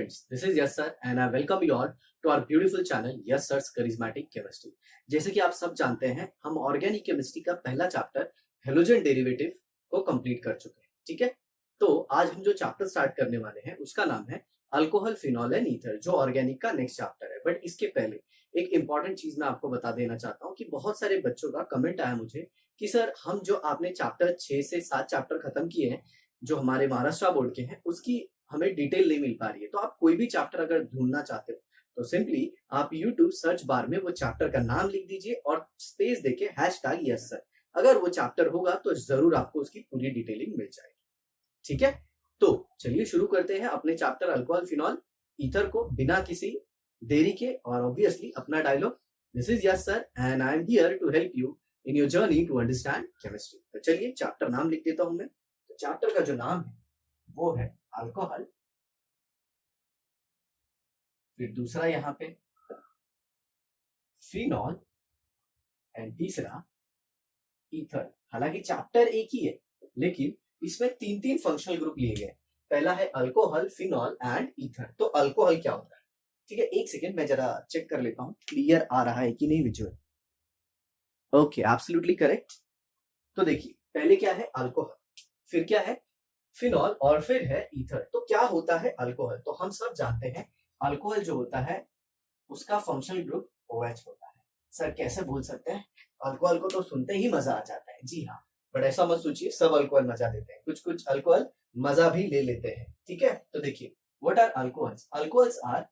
friends, this is Yes Sir and I welcome you all to our beautiful channel Yes Sir's Charismatic Chemistry। जैसे कि आप सब जानते हैं, हम ऑर्गेनिक केमिस्ट्री का पहला चैप्टर हेलोजन डेरिवेटिव को कंप्लीट कर चुके हैं। ठीक है, तो आज हम जो चैप्टर स्टार्ट करने वाले हैं उसका नाम है अल्कोहल, फिनॉल एंड ईथर, जो ऑर्गेनिक का नेक्स्ट चैप्टर है। बट इसके पहले एक इंपॉर्टेंट चीज मैं आपको बता देना चाहता हूँ कि बहुत सारे बच्चों का कमेंट आया मुझे कि सर हम जो आपने चैप्टर 6 से 7 चैप्टर खत्म किए हैं जो हमारे महाराष्ट्र बोर्ड के हैं उसकी हमें डिटेल नहीं मिल पा रही है। तो आप कोई भी चैप्टर अगर ढूंढना चाहते हो तो सिंपली आप यूट्यूब सर्च बार में वो चैप्टर का नाम लिख दीजिए और स्पेस देके हैशटैग यस सर, अगर वो चैप्टर होगा तो जरूर आपको उसकी पूरी डिटेलिंग मिल जाएगी। ठीक है, तो चलिए शुरू करते हैं अपने चैप्टर अल्कोहल, फिनॉल, ईथर को बिना किसी देरी के। और ऑब्वियसली अपना dialogue, this is yes sir and I am here to help you in your journey to understand chemistry. तो चलिए चैप्टर नाम लिख देता हूं मैं। तो चैप्टर का जो नाम है वो है अल्कोहल, फिर दूसरा यहाँ पे फिनॉल एंड तीसरा ईथर। हालांकि चैप्टर एक ही है लेकिन इसमें तीन तीन फंक्शनल ग्रुप लिए गए। पहला है अल्कोहल, फिनॉल एंड ईथर। तो अल्कोहल क्या होता है? ठीक है, एक सेकेंड मैं जरा चेक कर लेता हूँ क्लियर आ रहा है कि नहीं विजुअल। Okay, absolutely correct. तो देखिए पहले क्या है अल्कोहल, फिर क्या है फिनॉल और फिर है ईथर। तो क्या होता है अल्कोहल? तो हम सब जानते हैं अल्कोहल जो होता है उसका फंक्शनल ग्रुप OH होता है। सर कैसे बोल सकते हैं? अल्कोहल को तो सुनते ही मजा आ जाता है। जी हाँ, बट ऐसा मत सोचिए सब अल्कोहल मजा देते हैं, कुछ कुछ अल्कोहल मजा भी ले लेते हैं। ठीक है, तो देखिए what are alcohols? Alcohols are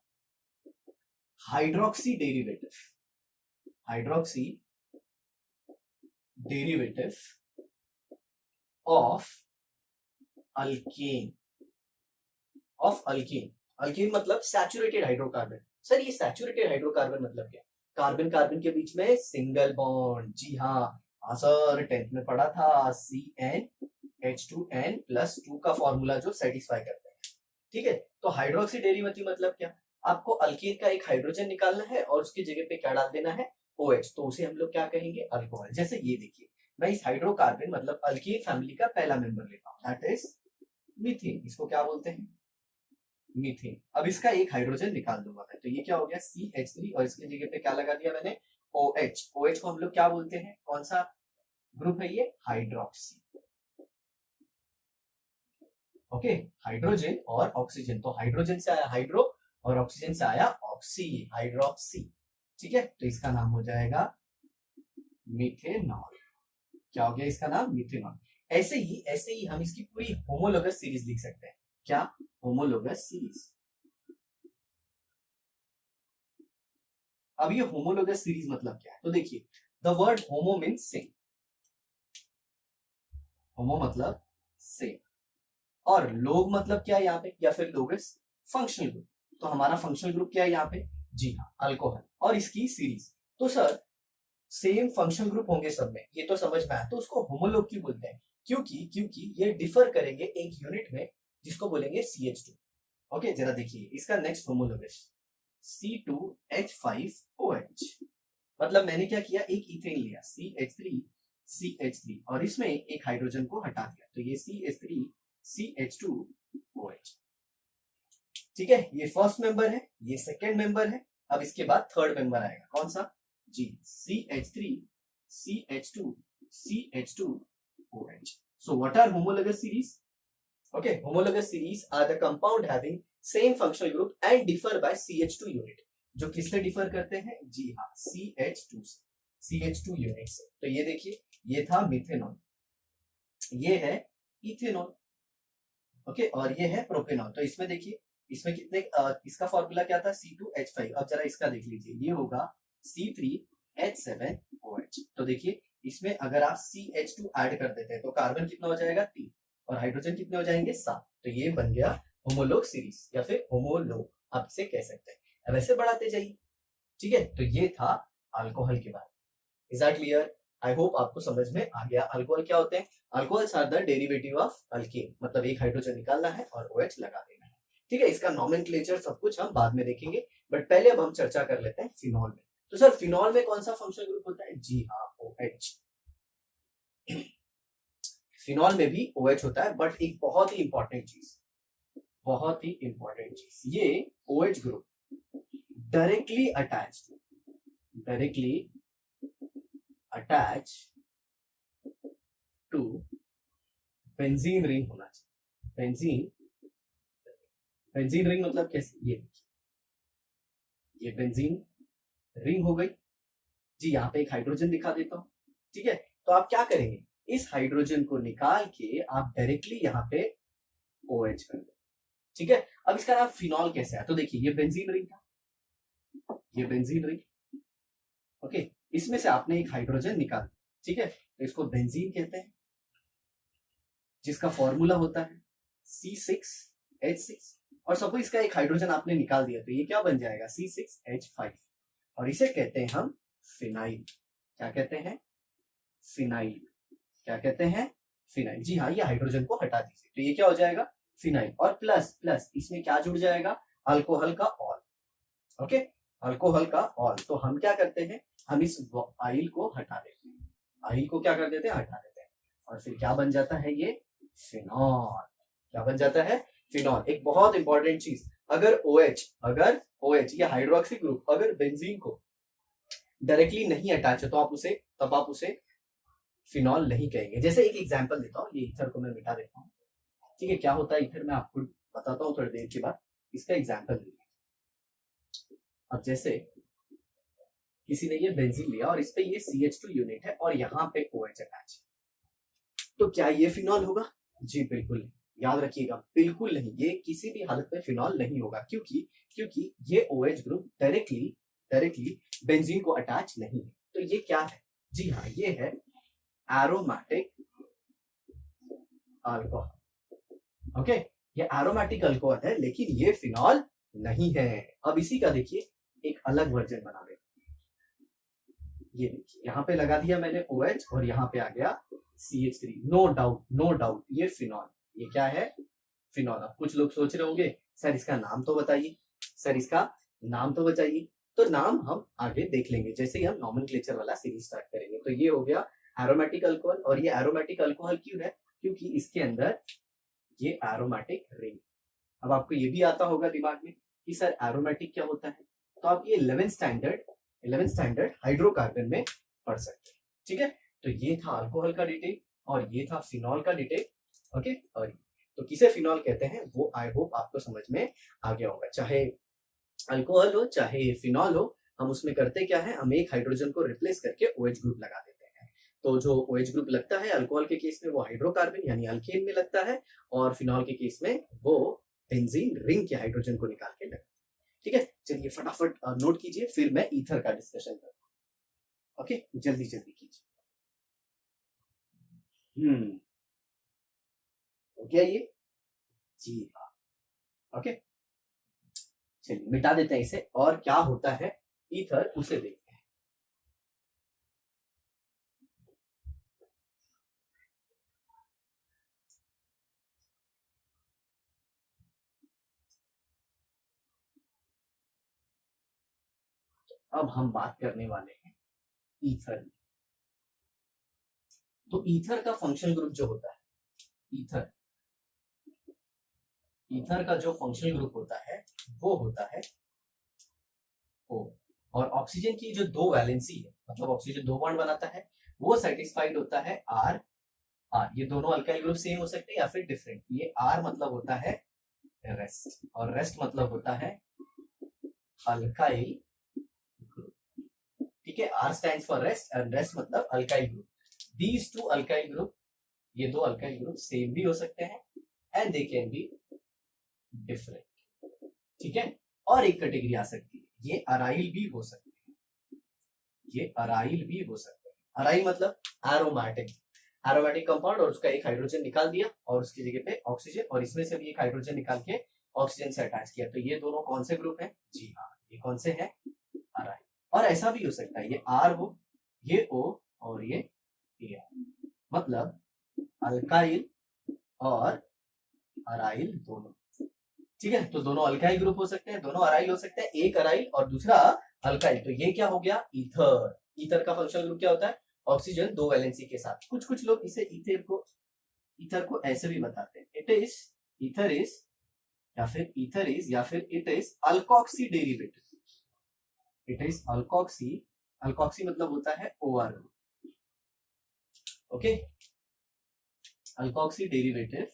hydroxy derivative, hydroxy derivative of alkane, of alkane. Alkane मतलब सैचुरेटेड हाइड्रोकार्बन। सर ये सैचुरेटेड हाइड्रोकार्बन मतलब क्या? कार्बन कार्बन के बीच में सिंगल बॉन्ड। जी हाँ सर 10th में पढ़ा था, CnH2n+2 का फॉर्मूला जो सेटिस्फाई करते हैं। ठीक है, तो हाइड्रोक्सी डेरिवेटिव मतलब क्या? आपको अल्केन का एक हाइड्रोजन निकालना है और उसकी जगह पे क्या डाल देना है? OH। तो उसे हम लोग क्या कहेंगे? अल्कोहल। जैसे ये देखिए, मैं इस हाइड्रोकार्बन मतलब अल्केन फैमिली का पहला मेंबर लेता हूँ, दैट इज मीथेन। इसको क्या बोलते हैं? मीथेन। अब इसका एक हाइड्रोजन निकाल दूंगा मैं, तो ये क्या हो गया? CH3 और इसकी जगह पे क्या लगा दिया मैंने? OH। OH को हम लोग क्या बोलते हैं? कौन सा ग्रुप है ये? हाइड्रोक्सी। ओके, हाइड्रोजन और ऑक्सीजन। तो हाइड्रोजन से आया हाइड्रो और ऑक्सीजन से आया ऑक्सी, हाइड्रोक्सी। ठीक है, तो इसका नाम हो जाएगा मिथेनॉल। क्या हो गया इसका नाम? मिथेनॉल। ऐसे ही हम इसकी पूरी होमोलोगस सीरीज लिख सकते हैं। क्या? Homologous series. अब ये होमोलोगस सीरीज मतलब क्या है? तो देखिए, the word homo means same, homo मतलब सेम, और लोग मतलब क्या है यहाँ पे, या फिर लोगस फंक्शनल ग्रुप। तो हमारा फंक्शनल ग्रुप क्या है यहाँ पे? जी हाँ, अल्कोहल और इसकी सीरीज। तो सर सेम फंक्शनल ग्रुप होंगे सब में, ये तो समझ में आया। तो उसको होमोलोग क्यों बोलते हैं? क्योंकि ये डिफर करेंगे एक यूनिट में जिसको बोलेंगे CH2। ओके, जरा देखिए इसका नेक्स्ट होमोलोगस C2H5OH। मतलब मैंने क्या किया, एक इथेन लिया CH3 और इसमें एक हाइड्रोजन को हटा दिया, तो ये CH3CH2OH। ठीक है, ये फर्स्ट मेंबर है, ये सेकेंड मेंबर है। अब इसके बाद थर्ड मेंबर आएगा, कौन सा? जी, CH3CH2CH2OH। So what are homologous series? Okay, homologous series are the compound having same functional group and differ by CH2 unit। जो किससे डिफर करते हैं? जी हाँ, CH2 से, CH2 यूनिट से। तो ये देखिए, ये था मिथेनॉल, ये है इथेनॉल, ओके, और ये है प्रोपेनॉल। तो इसमें देखिए, इसमें कितने इसका फॉर्मूला क्या था? C2H5। अब जरा इसका देख लीजिए, ये होगा C3H7OH। तो देखिए इसमें अगर आप CH2 ऐड कर देते हैं तो कार्बन कितना हो जाएगा? 3, और हाइड्रोजन कितने हो जाएंगे? 7। तो ये बन गया होमोलोग सीरीज या फिर होमोलोग, आप इसे कह सकते हैं। अब ऐसे बढ़ाते जाइए। ठीक है, तो ये था अल्कोहल के बारे में। Is that clear? I hope आपको समझ में आ गया। अल्कोहल क्या होते हैं? Alcohols are the derivative of alkane, मतलब एक हाइड्रोजन निकालना है और OH लगा देना है। ठीक है, इसका नॉमेनक्लेचर सब कुछ हम बाद में देखेंगे, बट पहले अब हम चर्चा कर लेते हैं फिनॉल में। तो सर फिनॉल में कौन सा फंक्शनल ग्रुप होता है? जी हाँ, OH। फिनॉल में भी OH होता है, बट एक बहुत ही इंपॉर्टेंट चीज, बहुत ही इंपॉर्टेंट चीज, ये OH group directly attach to benzene ring होना चाहिए। बेंजीन रिंग मतलब कैसे, ये बेंजीन रिंग हो गई जी। यहाँ पे एक हाइड्रोजन दिखा देता हूं, ठीक है। तो आप क्या करेंगे, इस हाइड्रोजन को निकाल के आप डायरेक्टली यहाँ पे OH कर दो, ठीक है। अब इसका नाम फिनॉल कैसे है, तो देखिए ये बेंजीन रिंग था, ये बेंजीन रिंग, ओके। इसमें से आपने एक हाइड्रोजन निकाल, ठीक है, तो इसको बेंजीन कहते हैं, जिसका फॉर्मूला होता है C6H6। और सपोज इसका एक हाइड्रोजन आपने निकाल दिया, तो ये क्या बन जाएगा, C6H5, और इसे कहते हैं हम फिनाइल। क्या कहते हैं, फिनाइल। क्या कहते हैं, फिनाइल। जी हाँ, ये हाइड्रोजन को हटा दीजिए, तो ये क्या हो जाएगा, फिनाइल। और प्लस प्लस इसमें क्या जुड़ जाएगा, अल्कोहल का ऑल, ओके, अल्कोहल का ऑल। तो हम क्या करते हैं, हम इस आइल को हटा देते हैं, आइल को क्या कर देते हैं, हटा देते हैं, और फिर क्या बन जाता है, ये फिनॉल। क्या बन जाता है, फिनॉल। एक बहुत इंपॉर्टेंट चीज, अगर OH या हाइड्रोक्सी ग्रुप अगर बेंजीन को डायरेक्टली नहीं अटैच है, तो आप उसे फिनॉल नहीं कहेंगे। जैसे एक एग्जांपल देता हूँ, ये ईथर को मैं मिटा देता हूँ, ठीक है। क्या होता है ईथर, मैं आपको बताता हूँ थोड़ी देर के बाद। इसका एग्जांपल देखिए, अब जैसे किसी ने ये बेंजीन लिया और इस पे ये CH2 यूनिट है और यहाँ पे OH अटैच, तो क्या ये फिनॉल होगा, जी बिल्कुल नहीं। याद रखिएगा, बिल्कुल नहीं, ये किसी भी हालत में फिनॉल नहीं होगा, क्योंकि ये OH ग्रुप डायरेक्टली बेंजीन को अटैच नहीं है। तो ये क्या है, जी हाँ, ये है एरोमेटिक अल्कोहल, ओके। ये एरोमेटिक अल्कोहल है, लेकिन ये फिनॉल नहीं है। अब इसी का देखिए एक अलग वर्जन बना दे, ये देखिए यहाँ पे लगा दिया मैंने OH और यहाँ पे आ गया CH3। नो डाउट ये फिनॉल, ये क्या है, फिनॉल। अब कुछ लोग सोच रहे होंगे, सर इसका नाम तो बताइए, तो नाम हम आगे देख लेंगे, जैसे ही हम नॉमेनक्लेचर वाला सीरीज स्टार्ट करेंगे। तो ये हो गया एरोमेटिक अल्कोहल, और ये एरोमेटिक अल्कोहल क्यों है, क्योंकि इसके अंदर ये एरोमेटिक रिंग। अब आपको ये भी आता होगा दिमाग में कि सर एरोमेटिक क्या होता है, तो आप ये 11th स्टैंडर्ड हाइड्रोकार्बन में पढ़ सकते हैं, ठीक है। तो ये था अल्कोहल का डिटेल और ये था फिनॉल का डिटेल, ओके। और तो किसे फिनॉल कहते हैं वो आई होप आपको समझ में आ गया होगा। चाहे अल्कोहल हो चाहे फिनॉल हो, हम उसमें करते क्या है, हम एक हाइड्रोजन को रिप्लेस करके OH ग्रुप लगा देते हैं। तो जो OH ग्रुप लगता है अल्कोहल के केस में वो हाइड्रोकार्बन यानी अल्केन में लगता है, और फिनॉल के केस में वो बेंजीन रिंग के हाइड्रोजन को निकाल के लगता है, ठीक है। चलिए फटाफट नोट कीजिए, फिर मैं ईथर का डिस्कशन करूंगा, ओके। जल्दी कीजिए। हो गया ये, जी हाँ, ओके। चलिए मिटा देते हैं इसे, और क्या होता है ईथर उसे देखते हैं। अब हम बात करने वाले हैं ईथर। तो ईथर का फंक्शनल ग्रुप जो होता है, ईथर का जो फंक्शनल ग्रुप होता है वो होता है O। और ऑक्सीजन की जो 2 वैलेंसी है, मतलब ऑक्सीजन 2 बॉन्ड बनाता है, वो सेटिस्फाइड होता है R। ये दोनों अल्काइल ग्रुप सेम हो सकते हैं या फिर डिफरेंट। ये R मतलब होता है रेस्ट, और रेस्ट मतलब होता है अल्काइल ग्रुप, ठीक है। R stands for rest and rest मतलब alkyl group. These two alkyl group, ये 2 अल्काइल ग्रुप सेम भी हो सकते हैं and they can be different, ठीक है। और एक कैटेगरी आ सकती है, ये अराइल भी हो सकते हैं, अराइल मतलब एरोमेटिक कंपाउंड, और उसका एक हाइड्रोजन निकाल दिया और उसकी जगह पे ऑक्सीजन, और इसमें से भी एक हाइड्रोजन निकाल के ऑक्सीजन से अटैच किया, तो ये दोनों कौन से ग्रुप है, जी हाँ, ये कौन से हैं, अराइल। और ऐसा भी हो सकता है, ये R हो, ये O और ये AR, मतलब अल्काइल और अराइल दोनों, ठीक है। तो दोनों अल्काइल ग्रुप हो सकते हैं, दोनों अराइल हो सकते हैं, एक अराइल और दूसरा अल्काइल। तो ये क्या हो गया, ईथर का फंक्शनल ग्रुप क्या होता है, ऑक्सीजन 2 वैलेंसी के साथ। कुछ लोग इसे ईथर को ऐसे भी बताते हैं, ईथर इज या फिर ईथर इज या फिर it is alkoxy derivative, it is alkoxy, alkoxy मतलब होता है OR group, okay, alkoxy derivative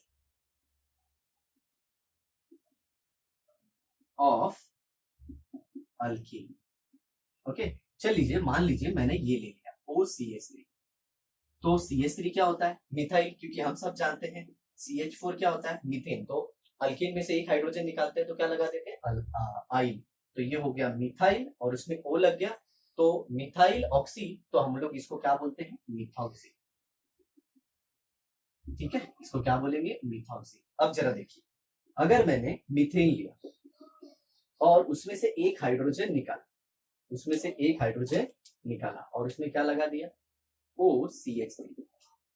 of alkyne, okay. चल लीजिए, मान लीजिए मैंने ये ले लिया OCH3, तो CH3 क्या होता है, मिथाइल, क्योंकि हम सब जानते हैं CH4 क्या होता है, मीथेन, तो अल्कीन में से एक हाइड्रोजन निकालते हैं तो क्या लगा देते हैं, आइल, तो ये हो गया मिथाइल और उसमें O लग गया, तो मिथाइल ऑक्सी, तो हम लोग इसको क्या बोलते हैं, मिथॉक्सी, ठीक है, इसको क्या बोलेंगे, मिथॉक्सी। अब जरा देखिए, अगर मैंने मीथेन लिया और उसमें से एक हाइड्रोजन निकाला, उसमें से एक हाइड्रोजन निकाला और उसमें क्या लगा दिया, OCH3,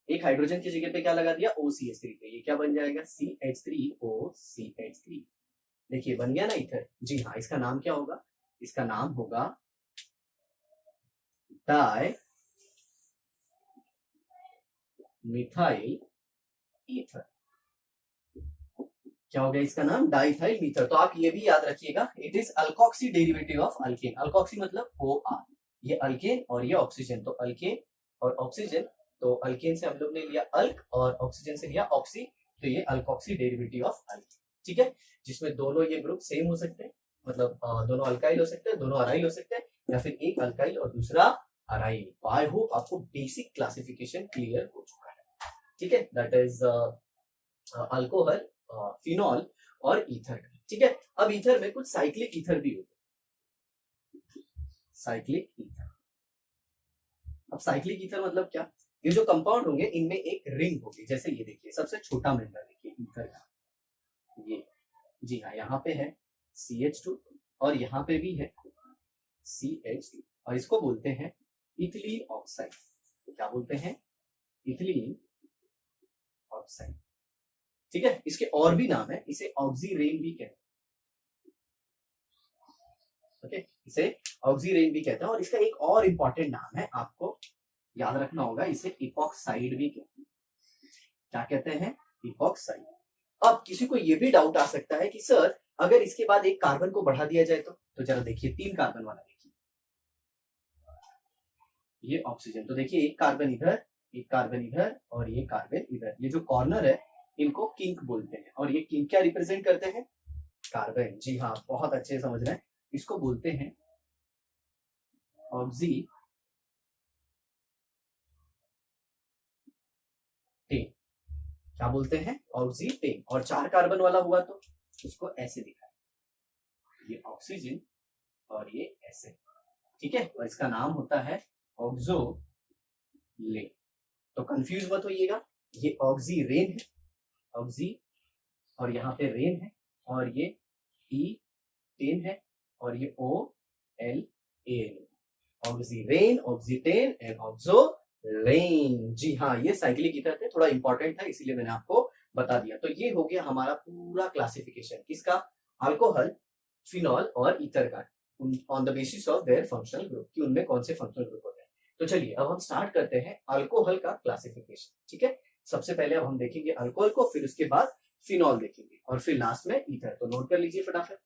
एक हाइड्रोजन की जगह पे क्या लगा दिया, OCH3, पे ये क्या बन जाएगा, CH3OCH3, देखिए बन गया ना ईथर। जी हाँ, इसका नाम क्या होगा, इसका नाम होगा डाई मिथाइल ईथर, क्या हो गया इसका नाम, डाइथाइल मीथर। तो आप ये भी याद रखिएगा, it is alkoxy derivative of alkane, alkoxy मतलब OR, ये अल्केन और ये ऑक्सीजन, तो अल्केन और ऑक्सीजन, तो अल्केन से हम लोग ने लिया अल्क और ऑक्सीजन से लिया ऑक्सी, तो ये अल्कोक्सी डेरिवेटिव ऑफ अल्केन, ठीक है, जिसमें दोनों ये ग्रुप सेम हो सकते हैं, मतलब दोनों अल्काइल हो सकते हैं, दोनों अराइल हो सकते हैं, या फिर एक अल्काइल और दूसरा अराइल। आई होप आपको बेसिक क्लासिफिकेशन क्लियर हो चुका है, ठीक है, दैट इज अल्कोहल, फिनॉल और ईथर, ठीक है। अब ईथर में कुछ साइक्लिक ईथर भी होते हैं, साइक्लिक ईथर। अब साइक्लिक ईथर मतलब क्या, ये जो कंपाउंड होंगे इनमें एक रिंग होगी, जैसे ये देखिए सबसे छोटा मेंबर देखिए ईथर का, ये, जी हाँ, यहाँ पे है CH2 और यहाँ पे भी है CH2 और इसको बोलते हैं इथिलीन ऑक्साइड, क्या बोलते हैं, इथिलीन ऑक्साइड, ठीक है। इसके और भी नाम है, इसे ऑक्सीरेन भी कहते हैं, ओके, इसे ऑक्सीरेन भी कहते हैं, और इसका एक और इंपॉर्टेंट नाम है, आपको याद रखना होगा, इसे इपॉक्साइड भी कहते हैं, क्या कहते हैं, इपॉक्साइड। अब किसी को ये भी डाउट आ सकता है कि सर अगर इसके बाद एक कार्बन को बढ़ा दिया जाए तो जरा देखिए 3 कार्बन वाला देखिए, ये ऑक्सीजन, तो देखिए एक कार्बन इधर, एक कार्बन इधर और ये कार्बन इधर, ये जो कॉर्नर है इनको किंक बोलते हैं, और ये किंक क्या रिप्रेजेंट करते हैं, कार्बन, जी हाँ, बहुत अच्छे से समझ रहे हैं, इसको बोलते हैं ऑक्सीटेन, क्या बोलते हैं, ऑक्सीटेन, और 4 कार्बन वाला हुआ तो उसको ऐसे दिखाए, ये ऑक्सीजन और ये ऐसे, ठीक है, और इसका नाम होता है ऑक्सोलेन, तो कंफ्यूज मत होइएगा, ये ऑक्सीरेन है, ऑक्सी और यहाँ पे रेन है, और ये ईटेन है, और ये OLAN, ऑक्सीरेन, ऑक्सीटेन एंड ऑक्सोलेन, जी हाँ, ये साइक्लिक ईथर थे, थोड़ा इंपॉर्टेंट था इसीलिए मैंने आपको बता दिया। तो ये हो गया हमारा पूरा क्लासिफिकेशन, किसका, अल्कोहल, फिनॉल और ईथर का, on the basis of their functional group, कि उनमें कौन से फंक्शनल ग्रुप होते हैं। तो चलिए अब हम स्टार्ट करते हैं अल्कोहल का क्लासिफिकेशन, ठीक है। सबसे पहले अब हम देखेंगे अल्कोहल को, फिर उसके बाद फिनॉल देखेंगे और फिर लास्ट में ईथर, तो नोट कर लीजिए फटाफट।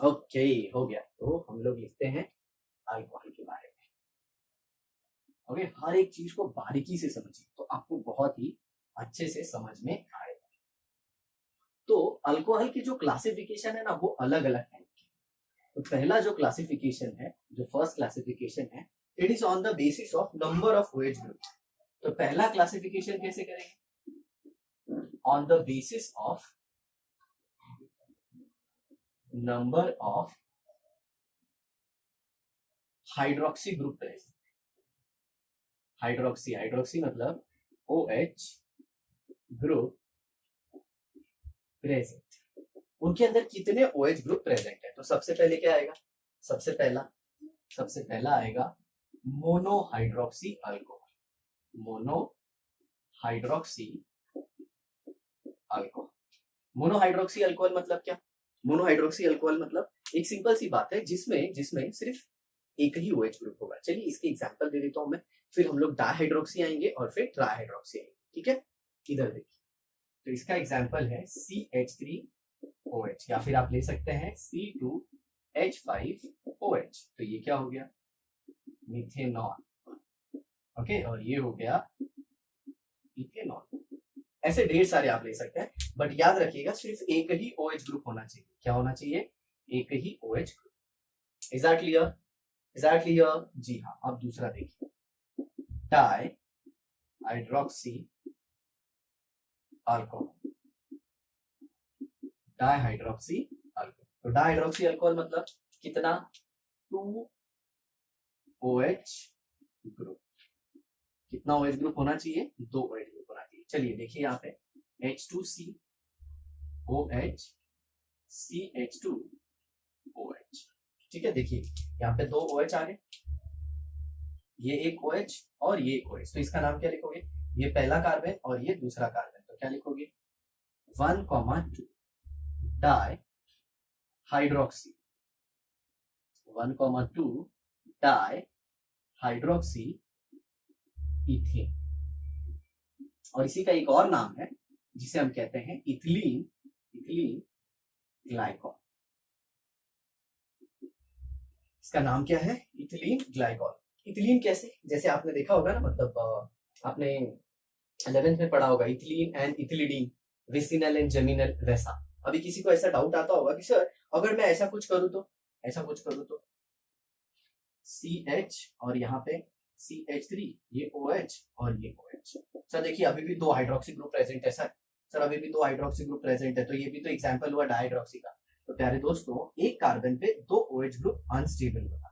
ओके, हो गया, तो हम लोग लिखते हैं अल्कोहल के बारे में, ओके, हर एक चीज को बारीकी से समझिए तो आपको बहुत ही अच्छे से समझ में आएगा। तो अल्कोहल की जो क्लासिफिकेशन है ना वो अलग अलग है, तो पहला जो क्लासिफिकेशन है, जो फर्स्ट क्लासिफिकेशन है, it is on the basis of number of OH group. तो पहला क्लासिफिकेशन कैसे करेंगे, on the basis of number of hydroxy group present, hydroxy, hydroxy मतलब OH ग्रुप प्रेजेंट, उनके अंदर कितने OH ग्रुप प्रेजेंट है। तो सबसे पहले क्या आएगा, सबसे पहला आएगा मोनोहाइड्रोक्सी अल्कोहल, मोनोहाइड्रोक्सी अल्कोहल, मोनोहाइड्रोक्सी अल्कोहल मतलब क्या, मोनोहाइड्रोक्सी अल्कोहल मतलब एक सिंपल सी बात है, जिसमें जिसमें सिर्फ एक ही OH ग्रुप होगा। चलिए इसकी एग्जांपल दे देता हूं मैं, फिर हम लोग डाइहाइड्रोक्सी आएंगे और फिर ट्राइहाइड्रोक्सी आएंगे, ठीक है। इधर देखिए, तो इसका एग्जाम्पल है CH3OH, या फिर आप ले सकते हैं C2H5OH। तो ये क्या हो गया, मिथेनॉल। ओके, और ये हो गया इथेनॉल। ऐसे ढेर सारे आप ले सकते हैं, बट याद रखिएगा सिर्फ एक ही OH ग्रुप होना चाहिए। क्या होना चाहिए, एक ही OH ग्रुप। एग्जैक्टली एग्जैक्टली जी हाँ। अब दूसरा देखिए, di hydroxy alcohol, di hydroxy alcohol. तो डाई हाइड्रोक्सी अल्कोहल मतलब कितना, 2OH ग्रुप। कितना OH ग्रुप होना चाहिए, 2OH ग्रुप होना चाहिए। चलिए देखिए यहाँ पे H2COH CH2OH। ठीक है, देखिए यहाँ पे 2 OH आ गए, ये एक OH और ये एक OH। तो इसका नाम क्या लिखोगे, ये पहला कार्बन और ये दूसरा कार्बन। तो क्या लिखोगे, 1,2 di hydroxy, 1,2 di hydroxy ethane. और इसी का एक और नाम है जिसे हम कहते हैं इथिलीन, इथिलीन ग्लाइकॉल। इसका नाम क्या है, इथिलीन ग्लाइकॉल। इथिलीन कैसे, जैसे आपने देखा होगा ना, मतलब आपने 11th में पढ़ा होगा ethylene and ethylidene, vicinal and geminal, वैसा। अभी किसी को ऐसा डाउट आता होगा कि सर अगर मैं ऐसा कुछ करूं तो, ऐसा कुछ करूं तो CH और यहाँ पे CH3, ये OH और ये OH। सर देखिए अभी भी 2 हाइड्रोक्सी ग्रुप प्रेजेंट है सर, सर अभी भी 2 हाइड्रोक्सी ग्रुप प्रेजेंट है, तो ये भी तो एग्जांपल हुआ डाइहाइड्रोक्सी का। तो प्यारे दोस्तों, एक कार्बन पे 2 OH ग्रुप अनस्टेबल होता है।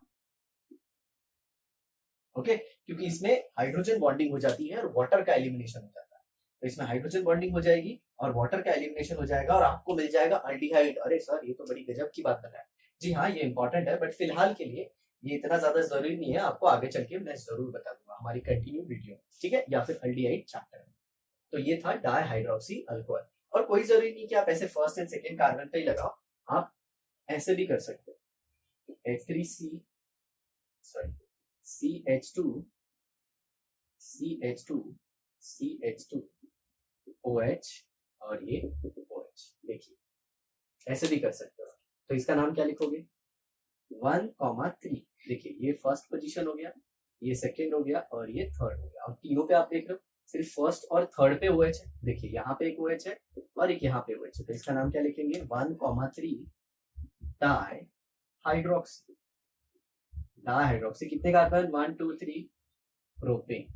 ओके, क्योंकि इसमें हाइड्रोजन बॉन्डिंग हो जाती है और वाटर का एलिमिनेशन हो जाता है। तो इसमें हाइड्रोजन बॉन्डिंग हो जाएगी और वाटर का एलिमिनेशन हो जाएगा और आपको मिल जाएगा अल्डिहाइड। अरे सर ये तो बड़ी गजब की बात बताया। जी हाँ, ये इंपॉर्टेंट है, बट फिलहाल के लिए ये इतना ज्यादा जरूरी नहीं है, आपको आगे चल के मैं जरूर बता दूंगा हमारी कंटिन्यू वीडियो, ठीक है, या फिर अल्डिहाइड चैप्टर में। तो ये था डाई हाइड्रोक्सी अल्कोहल। और कोई जरूरी नहीं कि आप ऐसे फर्स्ट एंड सेकेंड कार्बन पे ही लगाओ, आप ऐसे भी कर सकते हो। H3C, sorry, CH2 CH2 CH2OH और ये OH। देखिए ऐसे भी कर सकते हो। तो इसका नाम क्या लिखोगे, 1,3। देखिए ये फर्स्ट पोजीशन हो गया, ये सेकंड हो गया और ये थर्ड हो गया। और तीनों पे आप देख रहे हो सिर्फ फर्स्ट और थर्ड पे OH है। देखिए यहाँ पे एक OH है और एक यहाँ पे OH है। तो इसका नाम क्या लिखेंगे, 1,3 डाई हाइड्रोक्सी। डाई हाइड्रोक्सी कितने carbon, 1 2 3 propane.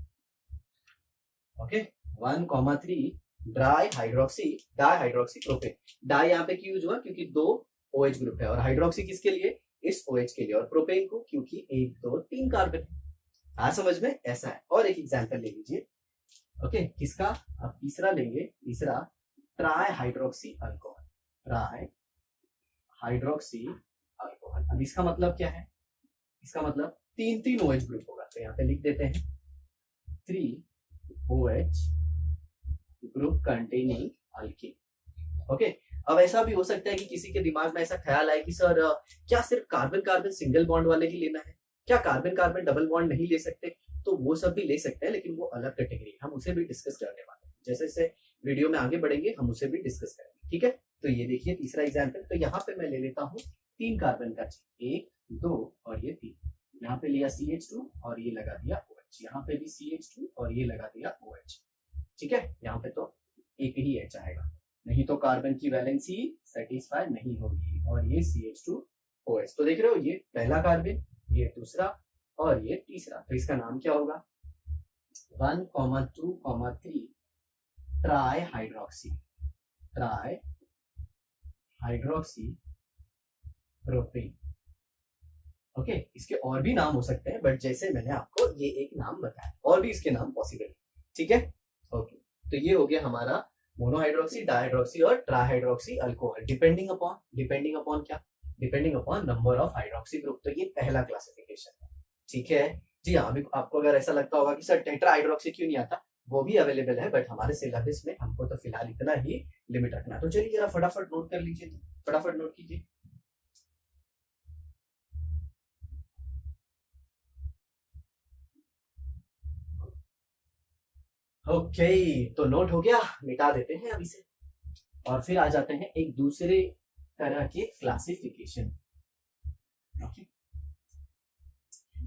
Okay, 1,3 di hydroxy propane. Di यहाँ पे क्यों यूज हुआ, क्योंकि 2 OH ग्रुप है, और हाइड्रोक्सी किसके लिए, इस OH के लिए, और प्रोपेन को क्योंकि 1 2 3 कार्बन। आज समझ में, ऐसा है। और एक एग्जांपल ले लीजिए, ओके, किसका, अब तीसरा लेंगे, तीसरा try hydroxy alcohol, try hydroxy alcohol. अब इसका मतलब क्या है, इसका मतलब 3 OH ग्रुप होगा। तो यहाँ पे लिख देते हैं 3 OH group containing alkyne. Okay, अब ऐसा भी हो सकता है कि किसी के दिमाग में ऐसा ख्याल आए कि सर क्या सिर्फ कार्बन कार्बन सिंगल बॉन्ड वाले ही लेना है, क्या कार्बन कार्बन डबल बॉन्ड नहीं ले सकते। तो वो सब भी ले सकते हैं, लेकिन वो अलग कैटेगरी है, हम उसे भी डिस्कस करने वाले हैं। जैसे जैसे वीडियो में आगे बढ़ेंगे हम उसे भी डिस्कस करेंगे, ठीक है। तो ये देखिए तीसरा एग्जाम्पल, तो यहाँ पे मैं ले लेता हूँ 3 कार्बन का, 1 2 और ये 3। यहाँ पे लिया CH2 और ये लगा दिया OH, यहाँ पे भी CH2 और ये लगा दिया OH, ठीक है। यहाँ पे तो एक ही H आएगा, नहीं तो कार्बन की वैलेंसी सेटिस्फाई नहीं होगी। और ये CH2OH, तो देख रहे हो ये पहला कार्बन, ये दूसरा और ये तीसरा। तो इसका नाम क्या होगा, 1,2,3 try hydroxy, try hydroxy propane. Okay, इसके और भी नाम हो सकते हैं, बट जैसे मैंने आपको ये एक नाम बताया, और भी इसके नाम पॉसिबल है, ठीक है। ओके, तो ये हो गया हमारा मोनोहाइड्रोक्सी, डाइहाइड्रोक्सी और ट्राइहाइड्रोक्सी अल्कोहल, डिपेंडिंग अपॉन क्या, depending upon number of hydroxy group. तो ये पहला क्लासिफिकेशन है, ठीक है। जी हाँ, अभी आपको अगर ऐसा लगता होगा कि सर टेट्राहाइड्रोक्सी क्यों नहीं आता, वो भी अवेलेबल है, बट हमारे सिलेबस में हमको तो फिलहाल इतना ही लिमिट रखना। तो चलिए जरा फटाफट नोट कर लीजिए, फटाफट नोट कीजिए। ओके, तो नोट हो गया, मिटा देते हैं अभी से। और फिर आ जाते हैं एक दूसरे तरह के क्लासिफिकेशन। ओके,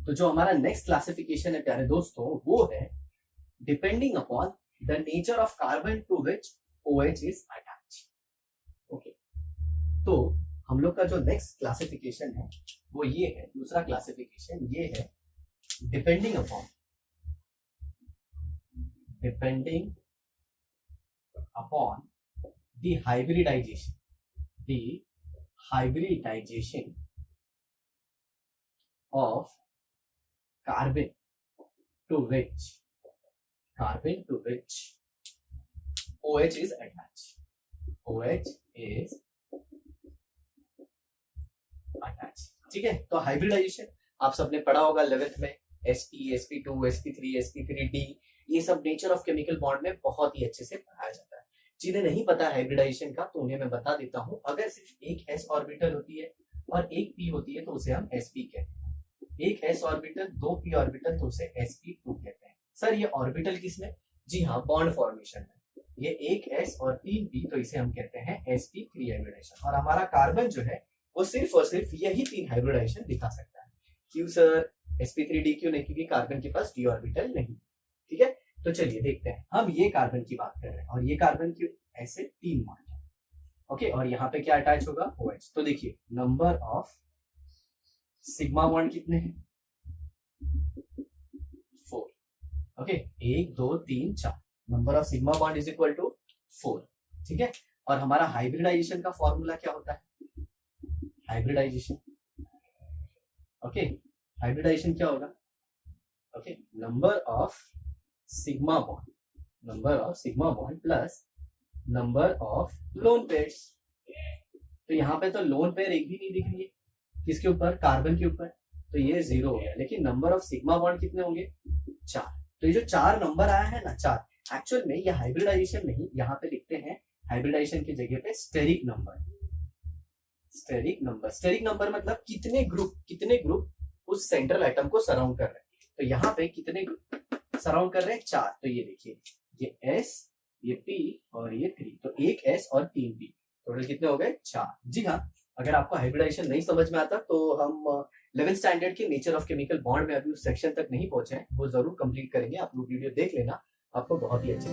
तो जो हमारा नेक्स्ट क्लासिफिकेशन है प्यारे दोस्तों, वो है depending upon the nature of carbon to which OH is attach. Okay, तो हम लोग का जो नेक्स्ट क्लासिफिकेशन है वो ये है, दूसरा क्लासिफिकेशन ये है depending upon the hybridization of carbon to which OH is attached. ठीक है, तो हाइब्रिडाइजेशन आप सबने पढ़ा होगा 11th में, sp, sp2, sp3, sp3d, ये सब नेचर ऑफ केमिकल बॉन्ड में बहुत ही अच्छे से पढ़ाया जाता है। जिन्हें नहीं पता हाइब्रिडाइजेशन का तो उन्हें मैं बता देता हूं, अगर सिर्फ एक s ऑर्बिटल होती है और एक p होती है तो उसे हम sp कहते हैं, एक s ऑर्बिटल, दो p ऑर्बिटल तो उसे sp2 कहते हैं। सर ये ऑर्बिटल किसमें? जी हाँ, बॉन्ड फॉर्मेशन में। ये एक s और तीन p तो इसे हम कहते हैं sp3 हाइब्रिडाइजेशन। और हमारा कार्बन जो है वो सिर्फ और सिर्फ यही तीन हाइब्रिडाइजेशन दिखा सकता है। क्यों सर? sp3d क्यों नहीं? क्योंकि कार्बन के पास d ऑर्बिटल नहीं। ठीक है, तो चलिए देखते हैं, हम ये कार्बन की बात कर रहे हैं और ये कार्बन की ऐसे तीन बॉन्ड है। ओके, और यहाँ पे क्या अटैच होगा? OH। तो देखिए नंबर ऑफ सिग्मा बॉन्ड कितने हैं? 4। Okay, 1 2 3 4, number of sigma bond is equal to 4। ठीक है, और हमारा हाइब्रिडाइजेशन का फॉर्मूला क्या होता है? हाइब्रिडाइजेशन, ओके, हाइब्रिडाइजेशन क्या होगा? Okay, number of sigma bond plus number of lone pairs. तो यहाँ पे तो लोन पेयर एक भी नहीं दिख रही है, किसके ऊपर? कार्बन के ऊपर, तो ये 0 हो गया। लेकिन नंबर ऑफ सिग्मा बॉन्ड कितने होंगे? 4। तो ये जो 4 नंबर आया है ना, 4, एक्चुअल में ये हाइब्रिडाइजेशन नहीं, यहाँ पे लिखते हैं हाइब्रिडाइजेशन की जगह पे स्टेरिक नंबर मतलब कितने ग्रुप उस सेंट्रल एटम को सराउंड कर रहे हैं। तो यहाँ पे कितने सराउंड कर रहे हैं? 4। तो ये देखिए, ये S, ये P और ये 3, तो एक S और 3 P, टोटल कितने हो गए? 4। जी हाँ, अगर आपको हाइब्रिडाइजेशन नहीं समझ में आता तो हम 11th स्टैंडर्ड के नेचर ऑफ केमिकल बॉन्ड में अभी उस सेक्शन तक नहीं पहुंचे हैं, वो जरूर कंप्लीट करेंगे। आप लोग वीडियो देख लेना, आपको बहुत ही अच्छे